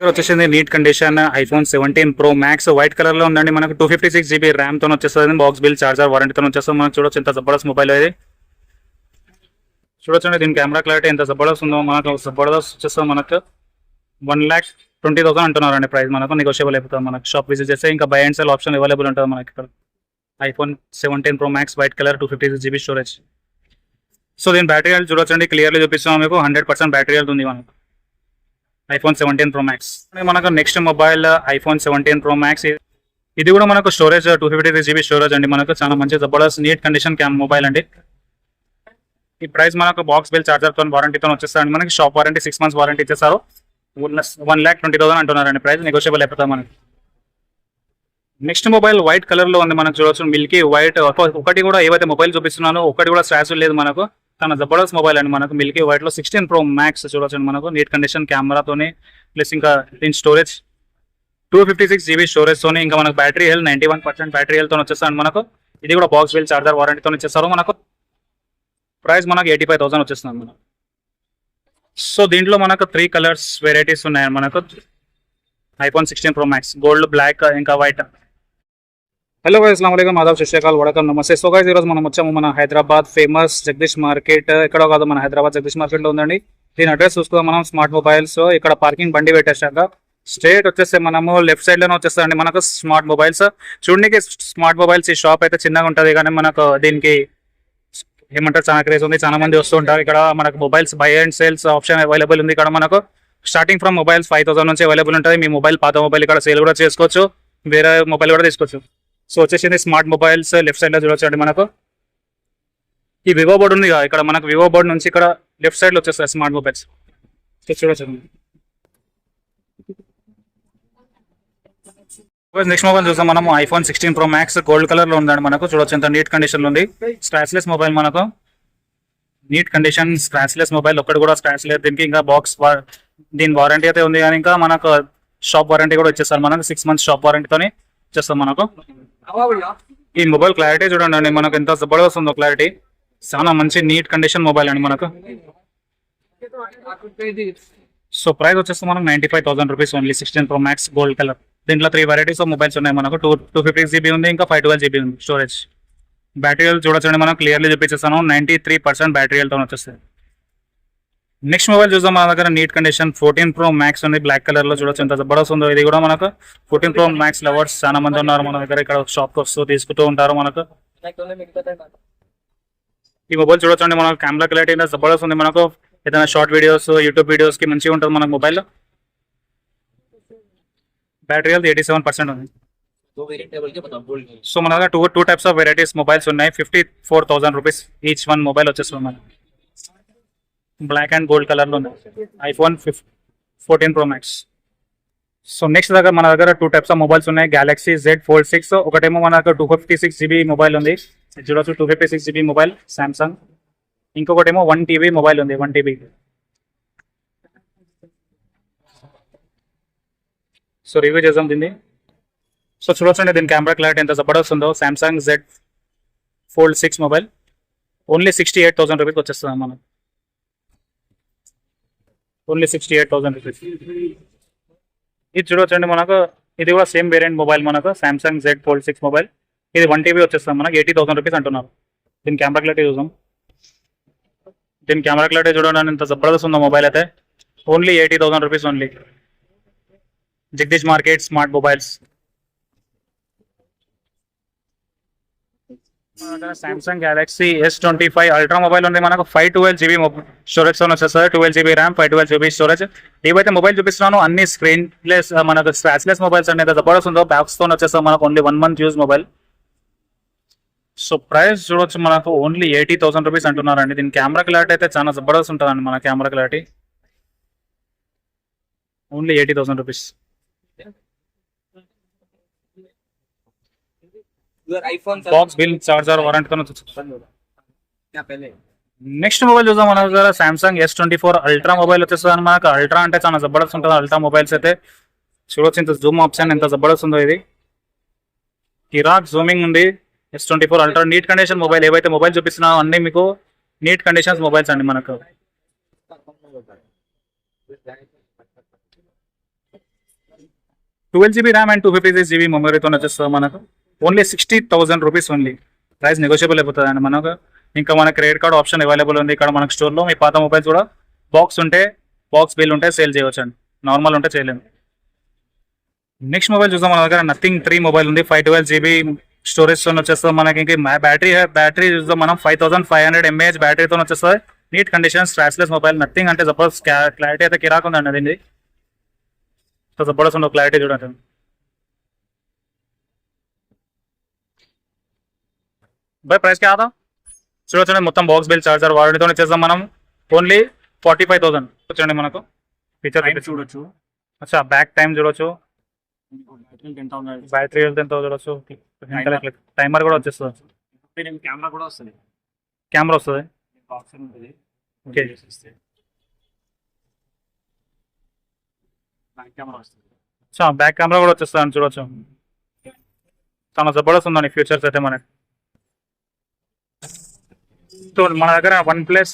వచ్చేసింది neat condition iPhone 17 pro max white colour లో ఉందండి. మనకు 256 GB ర్యామ్ తో వచ్చేస్తుంది. బాక్స్ బిల్ చార్జర్ వారంటీతో వచ్చేస్తుంది. మనకు చూడొచ్చు ఎంత జబర్దస్త్ మొబైల్ ఇది. చూడొచ్చండి దీని కెమెరా క్లారిటీ ఎంత జబర్దస్త్ ఉందో. మనకు జబర్దస్త్ వచ్చేస్తుంది. మనకు 1,20,000 అంటున్నారండి ప్రైస్. మనకు నెగోషియబుల్ అయిపోతుంది. మనకు షాప్ విజిట్ చేస్తే ఇంకా by and cell option available ఉంటుంది మనకి ఇక్కడ. IPhone 17 pro max white colour 256 GB storage. So దీని బ్యాటరీ హెల్త్ చూడొచ్చండి, క్లియర్లీ చూపిస్తున్నాం మీకు. 100% బ్యాటరీ హెల్త్ ఉంది మనకు ఐఫోన్ 17 ప్రో మ్యాక్స్. మనకు next mobile iPhone 17 pro max. ఇది కూడా మనకు స్టోరేజ్ 256 GB స్టోరేజ్ అండి. మనకు చాలా మంచి జబర్దస్త్ నీట్ కండిషన్ మొబైల్ అండి. ఈ ప్రైస్ మనకు బాక్స్ బిల్ చార్జర్ తో వారంటీతో వచ్చేస్తారండి. మనకి షాప్ వారంటీ 6 months వారంటీ ఇచ్చేస్తారు. 1,20,000 అంటున్నారండి ప్రైస్. నెగోషియబుల్ అయిపోతుంది మనకి. నెక్స్ట్ మొబైల్ వైట్ కలర్ లో ఉంది. మనకు చూడవచ్చు మిల్కీ వైట్. ఒకటి కూడా ఏవైతే మొబైల్ చూపిస్తున్నానో ఒకటి కూడా స్క్రాచ్ లేదు మనకు. చాలా జబర్దస్త్ మొబైల్ అండి. మనకు మిల్కీ వైట్ లో 16 ప్రో మ్యాక్స్ చూడొచ్చు మనకు. నీట్ కండిషన్ కెమెరాతోని ప్లస్ ఇంకా దీని స్టోరేజ్ 256 GB స్టోరేజ్ తోని ఇంకా మనకు బ్యాటరీ హెల్త్ 91% బ్యాటరీ హెల్త్ తో వచ్చేస్తాను మనకు. ఇది కూడా బాక్స్ బిల్ చార్జర్ వారంటీతో ఇచ్చేస్తారు మనకు. ప్రైస్ మనకు 85,000 వచ్చేస్తుంది మనకు. సో దీంట్లో మనకు 3 కలర్స్ వెరైటీస్ ఉన్నాయి మనకు. IPhone 16 pro max gold, black ఇంకా వైట్. హలో గైస్, అస్సలాము అలైకుం, ఆదాబ్, సత్ శ్రీ అకాల్, వడకం, నమస్తే. సో గైస్ ఈరోజు మనం వచ్చాము మన హైదరాబాద్ ఫేమస్ జగదీష్ మార్కెట్. ఎక్కడో కాదు, మన హైదరాబాద్ జగదీష్ మార్కెట్ లో ఉందండి. దీని అడ్రస్ చూసుకుందాం మనం. స్మార్ట్ మొబైల్స్ ఇక్కడ పార్కింగ్ బండి పెట్టేశాక స్ట్రేట్ వచ్చేస్తే మనము లెఫ్ట్ సైడ్ లోనే వచ్చేస్తామండి మనకు స్మార్ట్ మొబైల్స్. చూడడానికి స్మార్ట్ మొబైల్స్ ఈ షాప్ అయితే చిన్నగా ఉంటుంది కానీ మనకు దీనికి ఏమంటారు చాలా క్రేజ్ ఉంది. చాలా మంది వస్తూ ఉంటారు ఇక్కడ. మనకు mobiles by and sales option available ఉంది ఇక్కడ. మనకు స్టార్టింగ్ ఫ్రమ్ మొబైల్స్ 5,000 నుంచి అవైలబుల్ ఉంటుంది. మీ మొబైల్ పాత మొబైల్ ఇక్కడ సేల్ కూడా చేసుకోవచ్చు, వేరే మొబైల్ కూడా తీసుకోవచ్చు. సో వచ్చేసింది స్మార్ట్ మొబైల్స్. లెఫ్ట్ సైడ్ లో చూడొచ్చండి మనకు. ఈ వివో బోర్డు ఉంది ఇక్కడ. మనకు వివో బోర్డు నుంచి ఇక్కడ లెఫ్ట్ సైడ్ లో వచ్చేస్తాయి స్మార్ట్ మొబైల్స్. చూడొచ్చు. నెక్స్ట్ మొబైల్ చూసాం మనము. IPhone 16 pro max gold colour లో ఉందండి మనకు. చూడొచ్చు ఎంత నీట్ కండిషన్ లో ఉంది. స్క్రాచ్లెస్ మొబైల్ మనకు. Neat condition scratchless mobile. ఒక్కటి కూడా స్క్రాచ్ లేదు దీనికి. ఇంకా బాక్స్ దీని వారంటీ అయితే ఉంది కానీ ఇంకా మనకు షాప్ వారంటీ కూడా వచ్చేస్తారు మనకు. 6 months షాప్ వారంటీతోని వచ్చేస్తాం మనకు. ఈ మొబైల్ క్లారిటీ చూడండి మనకు ఎంత జబర్దస్త్ ఉందో క్లారిటీ. చాలా మంచి నీట్ కండిషన్ మొబైల్ అండి మనకు. సో ప్రైస్ వచ్చేస్తే మనకు 95,000 rupees only. 16 pro max gold colour. దీంట్లో 3 వెరైటీస్ ఆఫ్ మొబైల్స్ ఉన్నాయి మనకు. 256 GB ఉంది, ఇంకా 512 GB ఉంది స్టోరేజ్. బ్యాటరీ హెల్త్ చూడొచ్చండి మనం. క్లియర్లీ చూపించేస్తాను. 93% బ్యాటరీ హెల్త్ వచ్చేస్తుంది. నెక్స్ట్ మొబైల్ చూద్దాం మన దగ్గర. నీట్ కండిషన్ 14 ప్రో మ్యాక్స్ ఉంది. బ్లాక్ కలర్ లో చూడొచ్చు ఎంత జబర్దస్త్ ఉందో. ఇది కూడా మనకు 14 ప్రో మ్యాక్స్ లవర్స్ చాలా మంది ఉన్నారు మన దగ్గర. ఇక్కడ షాప్ కి వస్తూ తీసుకుంటూ ఉంటారు మనకు. ఈ మొబైల్ చూడొచ్చండి మనకు. కెమెరా క్లారిటీ జబర్దస్త్ ఉంది మనకు. ఏదైనా షార్ట్ వీడియోస్, యూట్యూబ్ వీడియోస్ కి మంచిగా ఉంటుంది మనకు మొబైల్. బ్యాటరీ హెల్త్ 87% ఉంది. సో మన దగ్గర two types of varieties mobiles ఉన్నాయి. 54,000 రూపీస్ ఈచ్ వన్ మొబైల్ వచ్చేస్తుంది మనకు. బ్లాక్ అండ్ గోల్డ్ కలర్ లో ఉంది iPhone 14 pro max. So next దగ్గర మన దగ్గర 2 టైప్స్ ఆఫ్ మొబైల్స్ ఉన్నాయి. Galaxy Z Fold 6. ఒకటేమో మన దగ్గర 256 GB మొబైల్ ఉంది. చూడొచ్చు 256 GB మొబైల్ సామ్సంగ్. ఇంకొకటేమో 1 TB మొబైల్ ఉంది. 1 TB. సో రివ్యూ చేద్దాం దీన్ని. సో చూడొచ్చండి దీని కెమెరా క్లారిటీ ఎంత జబర్దస్త్ ఉందో. Samsung Z Fold 6 mobile only 68,000 rupees వచ్చేస్తుంది మనం. Only 68,000 rupees. ఇది చూడొచ్చండి మనకు. ఇది కూడా సేమ్ వేరియంట్ మొబైల్ మనకు. Samsung Z Fold 6 mobile. ఇది 1 TB వచ్చేస్తాం మనకు. 80,000 రూపీస్ అంటున్నారు. దీని కెమెరా క్లారిటీ చూద్దాం. దీని కెమెరా క్లారిటీ చూడడానికి ఎంత జబర్దస్త్ ఉందో మొబైల్ అయితే. Only 80,000 rupees only. Jagadish market smart mobiles. Samsung Galaxy S25 ultra mobile ఉంది మనకు. 512 GB స్టోరేజ్ తో వచ్చేస్తుంది. 12 GB ర్యామ్, 512 GB స్టోరేజ్. ఏవైతే మొబైల్ చూపిస్తున్నాను అన్ని స్క్రీన్ లెస్ మనకు స్క్రాచ్లెస్ మొబైల్స్ అనేది జబర్దస్త్ ఉందో. బ్యాక్స్ తో వచ్చేస్తాం మనకు. Only 1 month use mobile. So price చూడొచ్చు మనకు. ఓన్లీ 80,000 రూపీస్ అంటున్నారండి. దీని కెమెరా క్లారిటీ అయితే చాలా జబర్దస్త్ ఉంటుందండి మన camera clarity. Only 80,000 rupees. Box bill charger వారంటీతో. నెక్స్ట్ మొబైల్ చూద్దాం మన దగ్గర. సామ్సంగ్ S24 అల్ట్రా మొబైల్ వచ్చేస్తుంది మనకు. అల్ట్రా అంటే చాలా జబర్దస్త్ ఉంటుంది అల్ట్రా మొబైల్స్ అయితే. చూడొచ్చు ఇంత జూమ్ ఆప్షన్ ఎంత జబర్దస్త్ ఉందో. ఇది కిరాక్ జూమింగ్ ఉంది. S24 ultra neat condition mobile. ఏవైతే మొబైల్ చూపిస్తున్నాయో అన్ని మీకు నీట్ కండిషన్స్ మొబైల్స్ అండి మనకు. 12 GB ర్యామ్ అండ్ 256 GB మెమరీతో వచ్చేస్తుంది మనకు. Only 60,000 rupees only. Price negotiable అయిపోతుంది అండి మనకు. ఇంకా మన క్రెడిట్ కార్డ్ ఆప్షన్ అవైలబుల్ ఉంది ఇక్కడ మనకు స్టోర్లో. మీ పాత మొబైల్స్ కూడా బాక్స్ బిల్ ఉంటే సేల్ చేయవచ్చు అండి, నార్మల్ ఉంటే చేయలేము. నెక్స్ట్ మొబైల్ చూద్దాం. మన దగ్గర నథింగ్ 3 మొబైల్ ఉంది. 512 GB స్టోరేజ్ తో వచ్చేస్తుంది మనకి. ఇంకా బ్యాటరీ చూద్దాం మనం. 5500 mAh బ్యాటరీతో వచ్చేస్తుంది. Neat condition, scratchless mobile. Nothing అంటే జబర్దస్త్ క్లారిటీ అయితే కిరాక్ ఉందండి అది. సో జబర్దస్త్ ఉండవు క్లారిటీ చూడండి. भाई प्राइस क्या आता చూడండి. మొత్తం బాక్స్ బిల్ చార్జర్ వాడితో చేద్దాం మనం. ఓన్లీ 45,000 చూడండి మనకు. ఫీచర్ చూడొచ్చు. అచ్చా బ్యాక్ టైం చూడొచ్చు, బ్యాటరీ హెల్త్ ఎంత చూడొచ్చు. టైమర్ కూడా వచ్చేస్తుంది. కెమెరా కూడా వస్తుంది. కెమెరా వస్తుంది. ఓకే, బ్యాక్ కెమెరా కూడా వచ్చేస్తుంది చూడొచ్చు. చాలా జబర్దస్త్ ఉందండి ఫ్యూచర్స్ అయితే మనకి. సో మన దగ్గర వన్ ప్లస్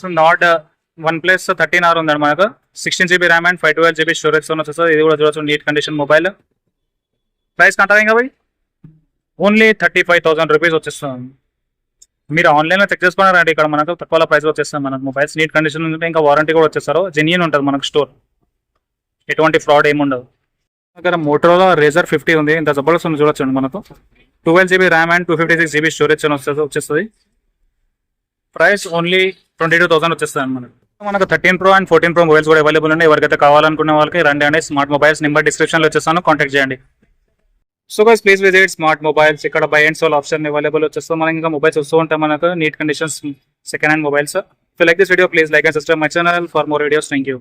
13R ఉందండి మనకు. 16 GB RAM and 512 GB storage తో వచ్చేస్తుంది. ఇది కూడా చూడొచ్చు, నీట్ కండిషన్ మొబైల్. ప్రైస్ కంటారా ఇంకా పోయి ఓన్లీ 35,000 రూపీస్ వచ్చేస్తుంది. మీరు ఆన్లైన్లో చెక్ చేసుకున్నారంటే ఇక్కడ మనకు తక్కువ ప్రైస్ వచ్చేస్తుంది మనకు. మొబైల్స్ నీట్ కండిషన్ ఉంటే ఇంకా వారంటీ కూడా వచ్చేస్తారు. జెన్యూన్ ఉంటుంది మనకు స్టోర్, ఎటువంటి ఫ్రాడ్ ఏముండదు. దగ్గర మోటరోలా రేజర్ 50 ఉంది. ఇంత జబర్దస్త్ ఉంది చూడొచ్చండి మనకు. 12 GB RAM and 256 GB storage వచ్చేస్తుంది. ప్రైస్ ఓన్లీ 22,000 వచ్చేస్తుంది మనకు. 13 Pro అండ్ 14 Pro మొబైల్స్ కూడా అవైలబుల్ ఉన్నాయి. ఎవరికైతే కావాలనుకునే వాళ్ళకి రండి అండి. స్మార్ట్ మొబైల్స్ నెంబర్ డిస్క్రిప్షన్లో వచ్చేస్తాను, కాంటాక్ట్ చేయండి. So guys please visit smart mobiles. ఇక్కడ buy and sell option available వచ్చేస్తాం మనకి. ఇంకా మొబైల్స్ వస్తూ ఉంటాయి మనకు. Neat conditions second hand mobiles. If you like this video, please like and subscribe my channel for more videos. Thank you.